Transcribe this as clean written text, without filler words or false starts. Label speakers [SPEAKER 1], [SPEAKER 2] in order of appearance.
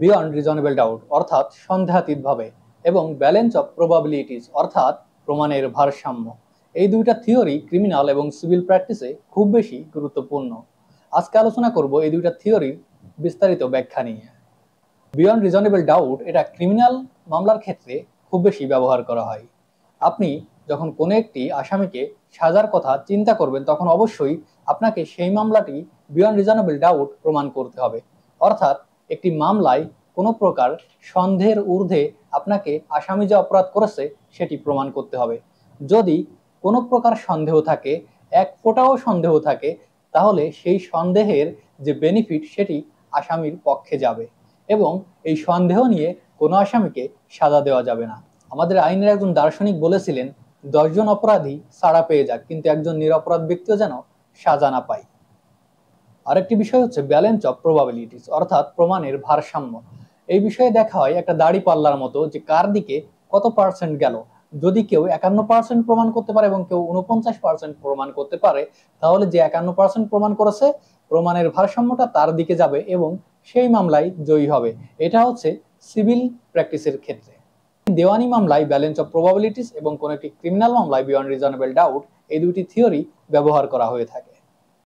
[SPEAKER 1] Beyond reasonable doubt অর্থাৎ সন্দেহাতীতভাবে এবং balance of probabilities অর্থাৎ প্রমাণের ভারসাম্য। এই দুইটা থিওরি ক্রিমিনাল এবং সিভিল প্র্যাকটিসে খুব বেশি গুরুত্বপূর্ণ। আজকে আলোচনা করব এই দুইটা থিওরির বিস্তারিত ব্যাখ্যা নিয়ে। বিয়ন্ড রিজনেবল ডাউট এটা ক্রিমিনাল মামলার ক্ষেত্রে খুব বেশি ব্যবহার করা হয়। আপনি যখন কোনো একটি আসামিকে সাজার কথা চিন্তা করবেন তখন অবশ্যই আপনাকে সেই মামলাটি বিয়ন্ড রিজনেবল ডাউট প্রমাণ করতে হবে। অর্থাৎ একটি মামলায় কোনো প্রকার সন্দেহের ঊর্ধ্বে আপনাকে আসামি যে অপরাধ করেছে সেটি প্রমাণ করতে হবে। যদি কোনো প্রকার সন্দেহ থাকে, এক ফোঁটাও সন্দেহ থাকে, তাহলে সেই সন্দেহের যে বেনিফিট সেটি আসামির পক্ষে যাবে এবং এই সন্দেহ নিয়ে কোনো আসামিকে সাজা দেওয়া যাবে না। আমাদের আইনের একজন দার্শনিক বলেছিলেন, 10 জন অপরাধী ছাড়া পেয়ে যাক, কিন্তু একজন নিরপরাধ ব্যক্তিও যেন সাজা না পায়। আরেকটি বিষয় হচ্ছে ব্যালেন্স অফ প্রবাবিলিটিস অর্থাৎ প্রমাণের ভারসাম্য। এই বিষয়ে দেখা হয় একটা দাড়ি পাল্লার মতো, যে কার দিকে কত পার্সেন্ট গেল। যদি কেউ 51% প্রমাণ করতে পারে এবং কেউ 49% প্রমাণ করতে পারে, তাহলে যে 51% প্রমাণ করেছে প্রমাণের ভারসাম্যটা তার দিকে যাবে এবং সেই মামলায় জয়ী হবে। এটা হচ্ছে সিভিল প্র্যাকটিসের ক্ষেত্রে। দেওয়ানি মামলায় ব্যালেন্স অফ প্রবাবিলিটিস এবং কোন একটি ক্রিমিনাল মামলায় বিয়ন্ড রিজনেবল ডাউট, এই দুটি থিওরি ব্যবহার করা হয়ে থাকে।